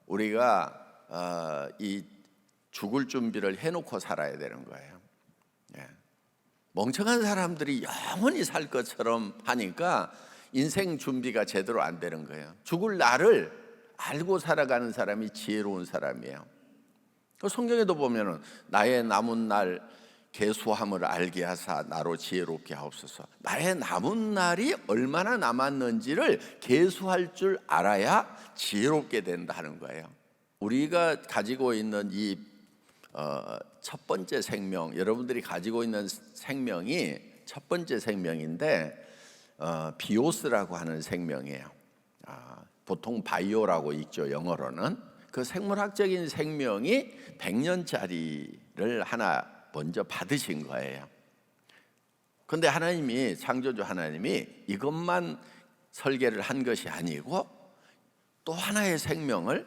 우리가 이 죽을 준비를 해놓고 살아야 되는 거예요. 예. 멍청한 사람들이 영원히 살 것처럼 하니까 인생 준비가 제대로 안 되는 거예요. 죽을 날을 알고 살아가는 사람이 지혜로운 사람이에요. 성경에도 보면은 나의 남은 날 계수함을 알게 하사 나로 지혜롭게 하옵소서. 나의 남은 날이 얼마나 남았는지를 계수할 줄 알아야 지혜롭게 된다는 거예요. 우리가 가지고 있는 이 첫 번째 생명, 여러분들이 가지고 있는 생명이 첫 번째 생명인데 비오스라고 하는 생명이에요. 보통 바이오라고 있죠, 영어로는. 그 생물학적인 생명이 100년짜리를 하나 먼저 받으신 거예요. 그런데 하나님이, 창조주 하나님이 이것만 설계를 한 것이 아니고 또 하나의 생명을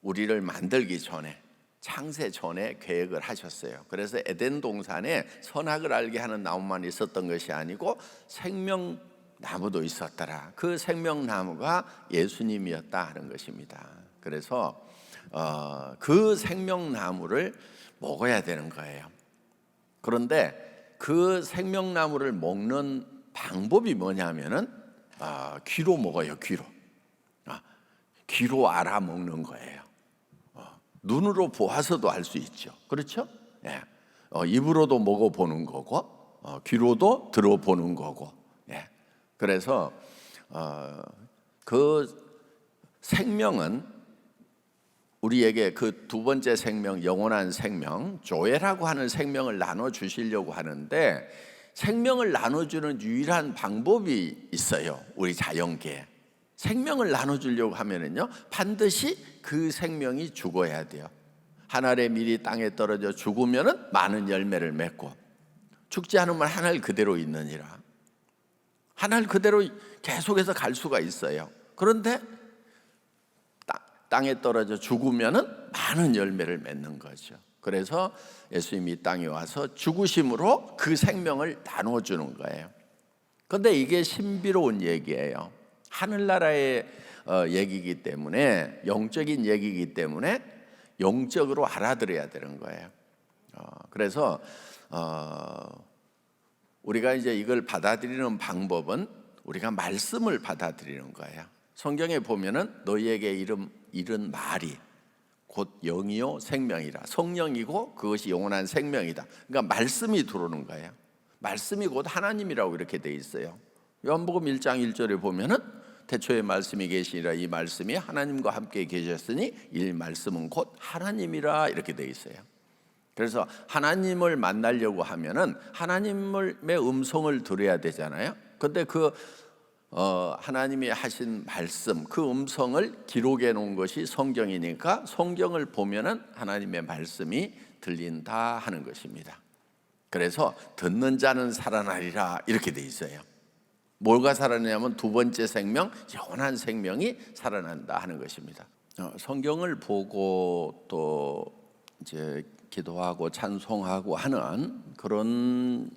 우리를 만들기 전에, 창세 전에 계획을 하셨어요. 그래서 에덴 동산에 선악을 알게 하는 나무만 있었던 것이 아니고 생명나무도 있었더라. 그 생명나무가 예수님이었다 하는 것입니다. 그래서 그 생명나무를 먹어야 되는 거예요. 그런데 그 생명나무를 먹는 방법이 뭐냐면은 귀로 먹어요. 귀로 알아 먹는 거예요. 눈으로 보아서도 알 수 있죠. 그렇죠? 예. 입으로도 먹어보는 거고 귀로도 들어보는 거고. 예. 그래서 그 생명은 우리에게 그 두 번째 생명, 영원한 생명, 조회라고 하는 생명을 나눠주시려고 하는데, 생명을 나눠주는 유일한 방법이 있어요. 우리 자연계에 생명을 나눠주려고 하면은요, 반드시 그 생명이 죽어야 돼요. 한 알의 밀이 땅에 떨어져 죽으면은 많은 열매를 맺고, 죽지 않으면 한 알 그대로 있느니라. 한 알 그대로 계속해서 갈 수가 있어요. 그런데 땅에 떨어져 죽으면은 많은 열매를 맺는 거죠. 그래서 예수님이 땅에 와서 죽으심으로 그 생명을 나눠주는 거예요. 그런데 이게 신비로운 얘기예요. 하늘나라의 얘기이기 때문에, 영적인 얘기이기 때문에 영적으로 알아들어야 되는 거예요. 그래서 우리가 이제 이걸 받아들이는 방법은 우리가 말씀을 받아들이는 거예요. 성경에 보면은 너희에게 이른 말이 곧 영이요 생명이라. 성령이고 그것이 영원한 생명이다. 그러니까 말씀이 들어오는 거예요. 말씀이 곧 하나님이라고 이렇게 돼 있어요. 요한복음 1장 1절에 보면은 태초에 말씀이 계시니라. 이 말씀이 하나님과 함께 계셨으니 이 말씀은 곧 하나님이라 이렇게 돼 있어요. 그래서 하나님을 만나려고 하면은 하나님의 음성을 들어야 되잖아요. 근데 하나님이 하신 말씀, 그 음성을 기록해 놓은 것이 성경이니까 성경을 보면은 하나님의 말씀이 들린다 하는 것입니다. 그래서 듣는 자는 살아나리라 이렇게 돼 있어요. 뭐가 살아나냐면 두 번째 생명, 영원한 생명이 살아난다 하는 것입니다. 성경을 보고 또 이제 기도하고 찬송하고 하는 그런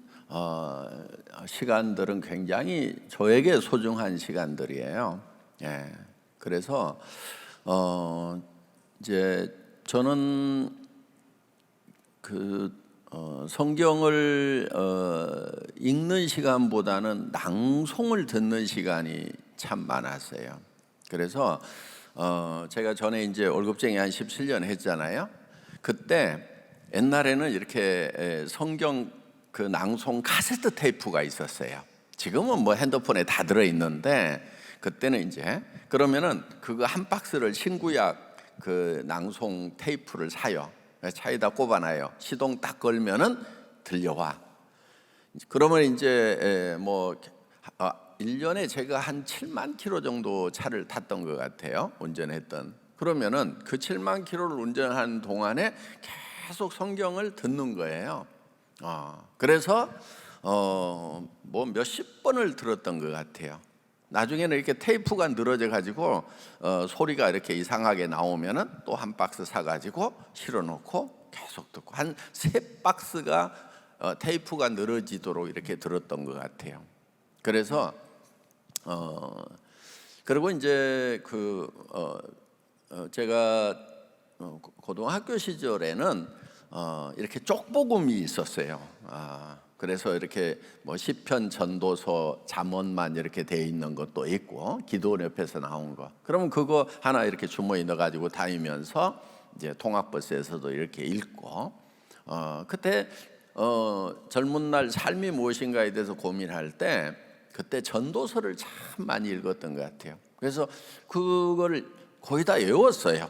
시간들은 굉장히 저에게 소중한 시간들이에요. 예. 그래서 이제 저는 성경을 읽는 시간보다는 낭송을 듣는 시간이 참 많았어요. 그래서 제가 전에 이제 월급쟁이 한 17년 했잖아요. 그때 옛날에는 이렇게 성경 그 낭송 카세트 테이프가 있었어요. 지금은 뭐 핸드폰에 다 들어있는데 그때는 이제 그러면은 그거 한 박스를 신구약 그 낭송 테이프를 사요. 차에다 꼽아놔요. 시동 딱 걸면은 들려와. 그러면 이제 1년에 제가 한 7만 킬로 정도 차를 탔던 것 같아요. 운전했던. 그러면은 그 7만 킬로를 운전하는 동안에 계속 성경을 듣는 거예요. 그래서 몇십 번을 들었던 것 같아요. 나중에는 이렇게 테이프가 늘어져 가지고 소리가 이렇게 이상하게 나오면은 또 한 박스 사가지고 실어놓고 계속 듣고 한 3박스가 테이프가 늘어지도록 이렇게 들었던 것 같아요. 그래서 그리고 이제 제가 고등학교 시절에는 이렇게 쪽복음이 있었어요. 그래서 이렇게 뭐 시편, 전도서, 잠언만 이렇게 돼 있는 것도 있고 기도원 옆에서 나온 거. 그러면 그거 하나 이렇게 주머니 넣어가지고 다니면서 이제 통학버스에서도 이렇게 읽고. 그때 젊은 날 삶이 무엇인가에 대해서 고민할 때 그때 전도서를 참 많이 읽었던 것 같아요. 그래서 그거를 거의 다 외웠어요.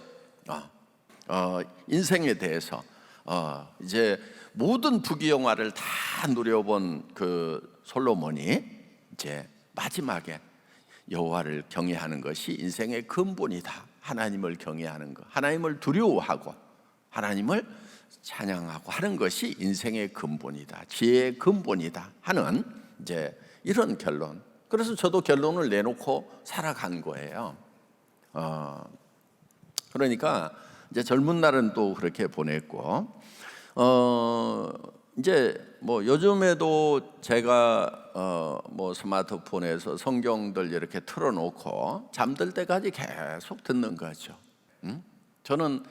인생에 대해서 이제 모든 부귀영화를 다 누려본 그 솔로몬이 이제 마지막에 여호와를 경외하는 것이 인생의 근본이다. 하나님을 경외하는 것, 하나님을 두려워하고 하나님을 찬양하고 하는 것이 인생의 근본이다. 지혜의 근본이다 하는 이제 이런 결론. 그래서 저도 결론을 내놓고 살아간 거예요. 그러니까 이제 젊은 날은 또 그렇게 보냈고, 이제 뭐 요즘에도 제가 뭐 스마트폰에서 성경들 이렇게 틀어놓고 잠들 때까지 계속 듣는 거죠. 저는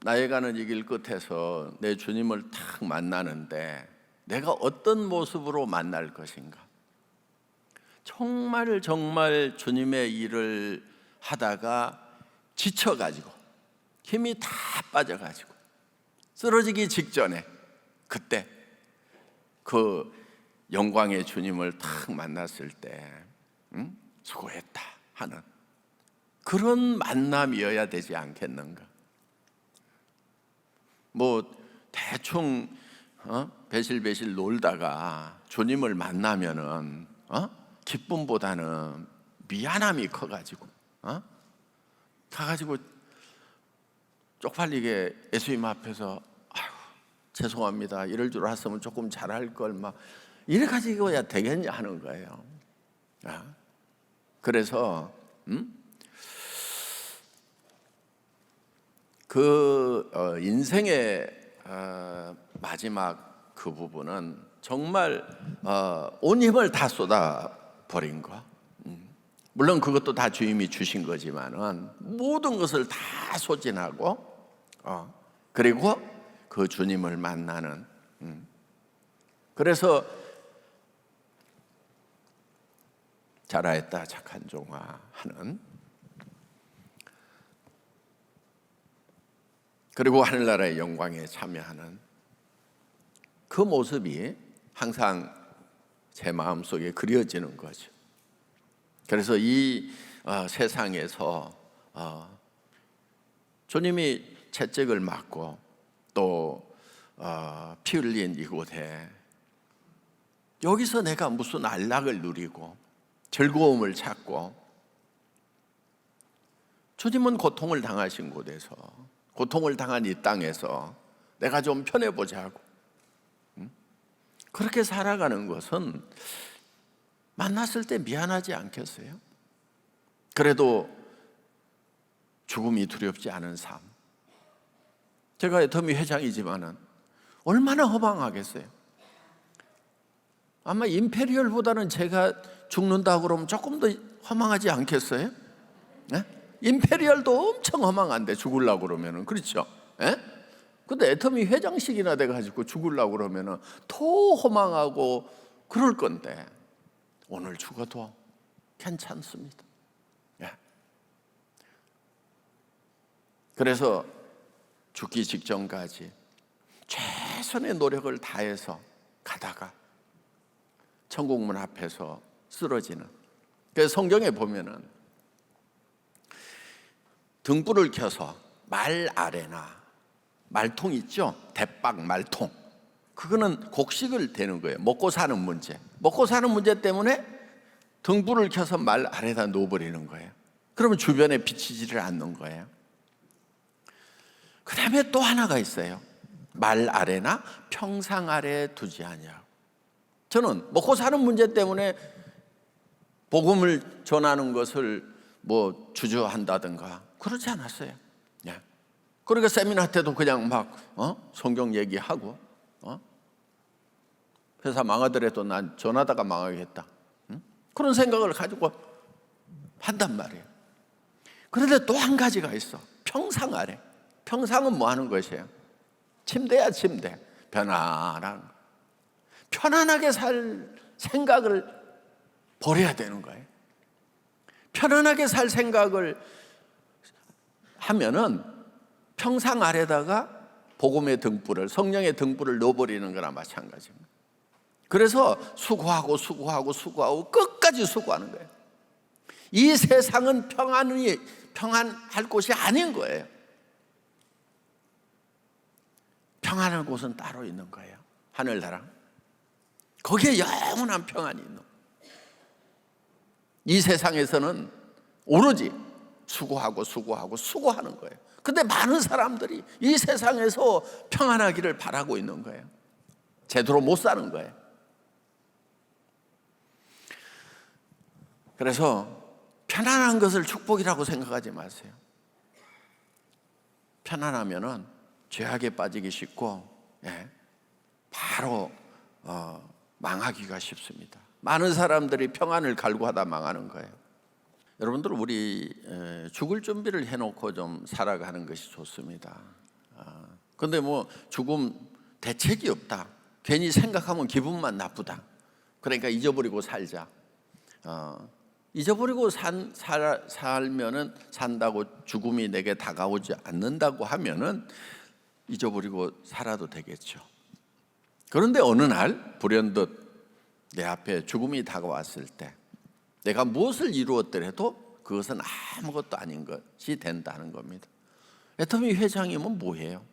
나에 가는 이 길 끝에서 내 주님을 탁 만나는데 내가 어떤 모습으로 만날 것인가? 정말 주님의 일을 하다가 지쳐가지고 힘이 다 빠져가지고 쓰러지기 직전에 그때 그 영광의 주님을 탁 만났을 때 수고했다 하는 그런 만남이어야 되지 않겠는가? 뭐 대충 배실배실 놀다가 주님을 만나면은 기쁨보다는 미안함이 커가지고 가가지고 쪽팔리게 예수님 앞에서 아유, 죄송합니다. 이럴 줄 알았으면 조금 잘할 걸 막 이래 가지고야 되겠냐 하는 거예요. 그래서 그 인생의 마지막 그 부분은 정말 온 힘을 다 쏟아 버린 거. 물론 그것도 다 주님이 주신 거지만은 모든 것을 다 소진하고 그리고 그 주님을 만나는. 그래서 잘하였다 착한 종아 하는. 그리고 하늘나라의 영광에 참여하는 그 모습이 항상 제 마음속에 그려지는 거죠. 그래서 이 세상에서 주님이 채찍을 맞고 또 피 흘린 이곳에 여기서 내가 무슨 안락을 누리고 즐거움을 찾고 주님은 고통을 당하신 곳에서 고통을 당한 이 땅에서 내가 좀 편해보자고 그렇게 살아가는 것은 만났을 때 미안하지 않겠어요? 그래도 죽음이 두렵지 않은 삶. 제가 애터미 회장이지만은 얼마나 허망하겠어요? 아마 임페리얼보다는 제가 죽는다고 그러면 조금 더 허망하지 않겠어요? 네? 임페리얼도 엄청 허망한데 죽으려고 그러면은 그렇죠? 근데 애터미 회장식이나 돼가지고 죽으려고 그러면은 더 허망하고 그럴 건데 오늘 죽어도 괜찮습니다. 그래서 죽기 직전까지 최선의 노력을 다해서 가다가 천국문 앞에서 쓰러지는. 그래서 성경에 보면은 등불을 켜서 말 아래나 말통 있죠? 대박 말통. 그거는 곡식을 대는 거예요. 먹고 사는 문제. 먹고 사는 문제 때문에 등불을 켜서 말 아래다 놓아버리는 거예요. 그러면 주변에 비치지를 않는 거예요. 그 다음에 또 하나가 있어요. 말 아래나 평상 아래에 두지 아니하고. 저는 먹고 사는 문제 때문에 복음을 전하는 것을 뭐 주저한다든가 그러지 않았어요. 그러니까 세미나 때도 그냥 막 성경 얘기하고 회사 망하더라도 난 전하다가 망하겠다. 그런 생각을 가지고 한단 말이에요. 그런데 또 한 가지가 있어. 평상 아래. 평상은 뭐 하는 것이에요? 침대야, 침대. 편안하게 살 생각을 버려야 되는 거예요. 편안하게 살 생각을 하면은 평상 아래다가 복음의 등불을, 성령의 등불을 넣어버리는 거나 마찬가지입니다. 그래서 수고하고 끝까지 수고하는 거예요. 이 세상은 평안할 곳이 아닌 거예요. 평안한 곳은 따로 있는 거예요. 하늘나라. 거기에 영원한 평안이 있는 거예요. 이 세상에서는 오로지 수고하는 거예요. 근데 많은 사람들이 이 세상에서 평안하기를 바라고 있는 거예요. 제대로 못 사는 거예요. 그래서 편안한 것을 축복이라고 생각하지 마세요. 편안하면은 죄악에 빠지기 쉽고, 바로 망하기가 쉽습니다. 많은 사람들이 평안을 갈구하다 망하는 거예요. 여러분들, 우리 죽을 준비를 해놓고 좀 살아가는 것이 좋습니다. 근데 뭐 죽음 대책이 없다, 괜히 생각하면 기분만 나쁘다, 그러니까 잊어버리고 살자. 잊어버리고 살면은 산다고 죽음이 내게 다가오지 않는다고 하면은 잊어버리고 살아도 되겠죠. 그런데 어느 날 불현듯 내 앞에 죽음이 다가왔을 때 내가 무엇을 이루었더라도 그것은 아무것도 아닌 것이 된다는 겁니다. 애터미 회장이면 뭐예요?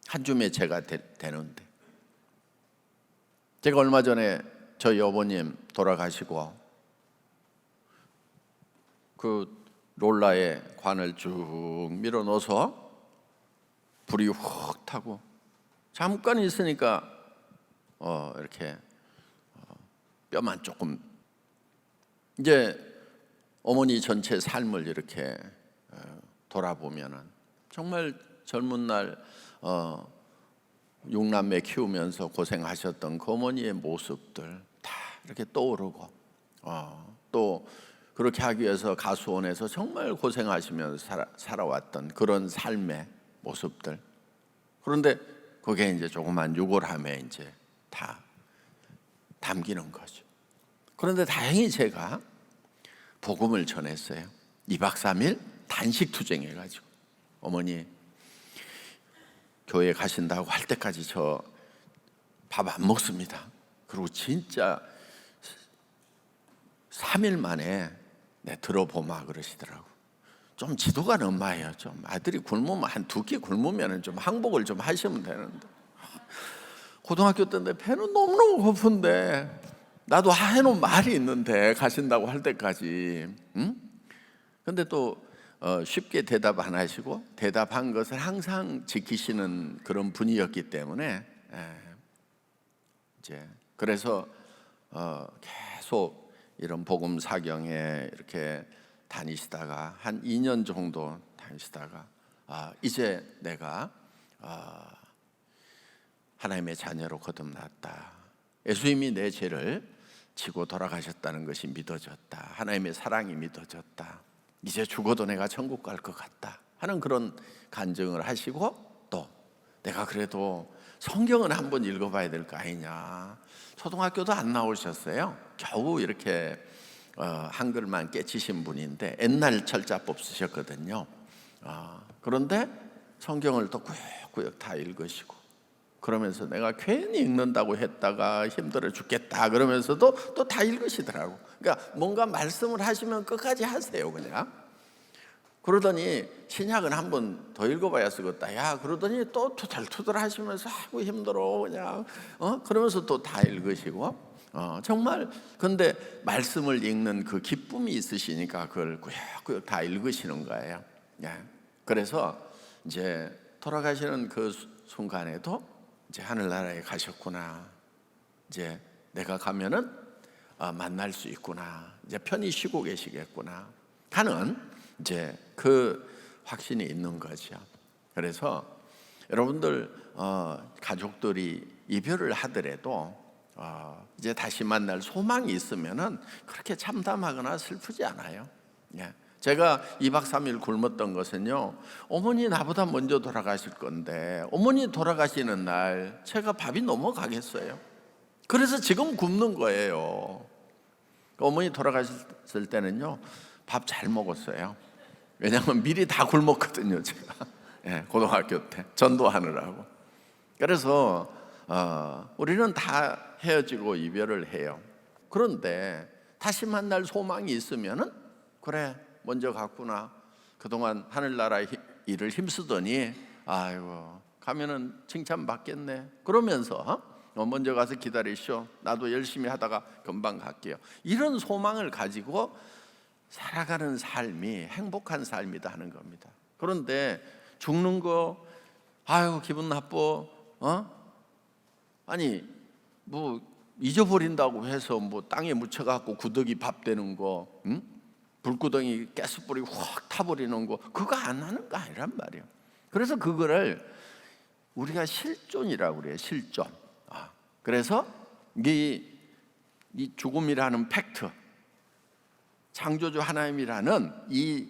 한 줌의 죄가 되는데. 제가 얼마 전에 저희 어머님 돌아가시고 그 롤라에 관을 쭉 밀어 넣어서 불이 훅 타고 잠깐 있으니까 이렇게 뼈만 조금, 이제 어머니 전체 삶을 이렇게 돌아보면은 정말 젊은 날 6남매 키우면서 고생하셨던 그 어머니의 모습들 다 이렇게 떠오르고, 또 그렇게 하기 위해서 가수원에서 정말 고생하시면서 살아왔던 그런 삶의 모습들. 그런데 그게 이제 조그만 유골함에 이제 다 담기는 거죠. 그런데 다행히 제가 복음을 전했어요. 2박 3일 단식 투쟁해가지고 어머니 교회 가신다고 할 때까지 저 밥 안 먹습니다. 그리고 진짜 3일 만에 들어보마 그러시더라고. 좀 지도가 너무해요. 좀 아들이 굶으면 한 2끼 굶으면 좀 항복을 좀 하시면 되는데, 고등학교 때인데 배는 너무너무 고픈데 나도 해놓은 말이 있는데 가신다고 할 때까지, 근데 또 쉽게 대답 안 하시고 대답한 것을 항상 지키시는 그런 분이었기 때문에, 이제 그래서 계속 이런 복음 사경에 이렇게 다니시다가 한 2년 정도 다니시다가 이제 내가 하나님의 자녀로 거듭났다. 예수님이 내 죄를 지고 돌아가셨다는 것이 믿어졌다. 하나님의 사랑이 믿어졌다. 이제 죽어도 내가 천국 갈 것 같다 하는 그런 간증을 하시고, 또 내가 그래도 성경은 한번 읽어봐야 될 거 아니냐. 초등학교도 안 나오셨어요. 겨우 이렇게 한글만 깨치신 분인데 옛날 철자법 쓰셨거든요. 그런데 성경을 또 꾸역꾸역 다 읽으시고, 그러면서 내가 괜히 읽는다고 했다가 힘들어 죽겠다 그러면서도 또 다 읽으시더라고. 그러니까 뭔가 말씀을 하시면 끝까지 하세요 그냥. 그러더니 신약은 한 번 더 읽어봐야 쓰겠다. 야, 그러더니 또 투덜투덜 하시면서 아이고 힘들어 그냥 그러면서 또 다 읽으시고, 정말 근데 말씀을 읽는 그 기쁨이 있으시니까 그걸 꾸역꾸역 다 읽으시는 거예요. 그래서 이제 돌아가시는 그 순간에도 이제 하늘나라에 가셨구나, 이제 내가 가면은 만날 수 있구나, 이제 편히 쉬고 계시겠구나 하는 이제 그 확신이 있는 거죠. 그래서 여러분들 가족들이 이별을 하더라도 이제 다시 만날 소망이 있으면은 그렇게 참담하거나 슬프지 않아요. 제가 2박 3일 굶었던 것은요, 어머니 나보다 먼저 돌아가실 건데 어머니 돌아가시는 날 제가 밥이 넘어가겠어요? 그래서 지금 굶는 거예요. 어머니 돌아가셨을 때는요, 밥 잘 먹었어요. 왜냐하면 미리 다 굶었거든요, 제가. 예, 고등학교 때 전도하느라고. 그래서 우리는 다 헤어지고 이별을 해요. 그런데 다시 만날 소망이 있으면은, 그래 먼저 갔구나, 그동안 하늘나라 일을 힘쓰더니 아이고 가면은 칭찬받겠네, 그러면서 먼저 가서 기다리시오, 나도 열심히 하다가 금방 갈게요, 이런 소망을 가지고 살아가는 삶이 행복한 삶이다 하는 겁니다. 그런데 죽는 거, 아유 기분 나빠, 아니 뭐 잊어버린다고 해서 뭐 땅에 묻혀갖고 구더기 밥 되는 거, 불구덩이 가스불이 확 타버리는 거, 그거 안 하는 거 아니란 말이에요. 그래서 그거를 우리가 실존이라고 그래요, 실존. 그래서 이 죽음이라는 팩트, 창조주 하나님이라는 이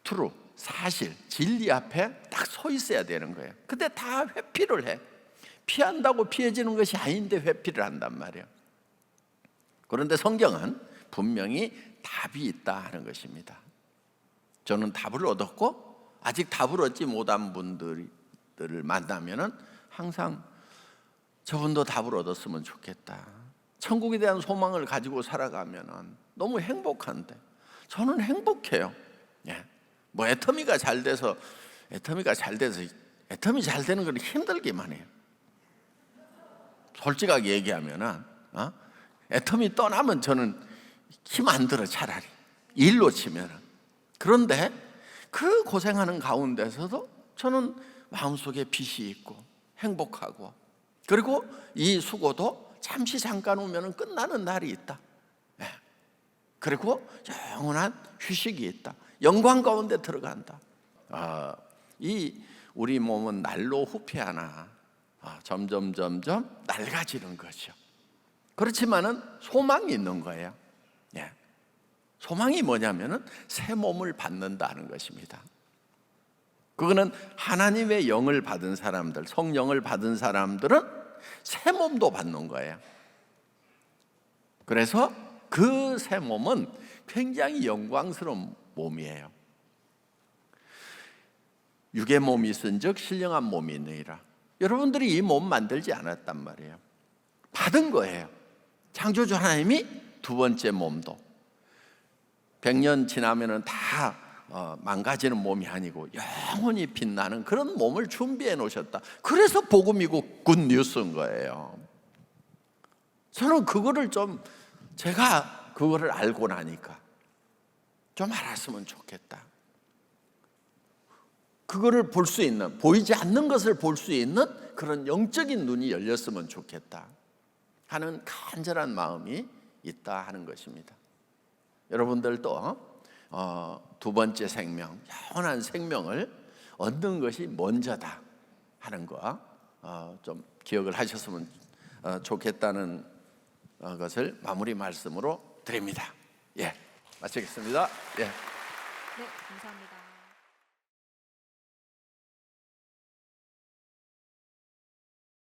트루, 사실, 진리 앞에 딱 서 있어야 되는 거예요. 근데 다 회피를 해. 피한다고 피해지는 것이 아닌데 회피를 한단 말이에요. 그런데 성경은 분명히 답이 있다 하는 것입니다. 저는 답을 얻었고, 아직 답을 얻지 못한 분들을 만나면은 항상 저분도 답을 얻었으면 좋겠다, 천국에 대한 소망을 가지고 살아가면은 너무 행복한데, 저는 행복해요. 예. 뭐 애터미가 잘 되는 건 힘들기만 해요. 솔직하게 얘기하면은 애터미 떠나면 저는 힘 안 들어, 차라리 일로 치면은. 그런데 그 고생하는 가운데서도 저는 마음속에 빛이 있고 행복하고, 그리고 이 수고도 잠시 잠깐 오면은 끝나는 날이 있다. 예. 그리고 영원한 휴식이 있다. 영광 가운데 들어간다. 이 우리 몸은 날로 후퇴하나 점점 낡아지는 거죠. 그렇지만은 소망이 있는 거예요. 예. 소망이 뭐냐면은 새 몸을 받는다는 것입니다. 그거는 하나님의 영을 받은 사람들, 성령을 받은 사람들은 새 몸도 받는 거예요. 그래서 그 새 몸은 굉장히 영광스러운 몸이에요. 육의 몸이 있은즉 신령한 몸이 있느니라. 여러분들이 이 몸 만들지 않았단 말이에요. 받은 거예요. 창조주 하나님이 두 번째 몸도 100년 지나면은 다 망가지는 몸이 아니고 영원히 빛나는 그런 몸을 준비해 놓으셨다. 그래서 복음이고 굿뉴스인 거예요. 저는 그거를 제가 그거를 알고 나니까 좀 알았으면 좋겠다. 그거를 볼 수 있는, 보이지 않는 것을 볼 수 있는 그런 영적인 눈이 열렸으면 좋겠다 하는 간절한 마음이 있다 하는 것입니다. 여러분들도 두 번째 생명, 영원한 생명을 얻는 것이 먼저다 하는 거 좀 기억을 하셨으면 좋겠다는 것을 마무리 말씀으로 드립니다. 예, 마치겠습니다. 예. 네, 감사합니다.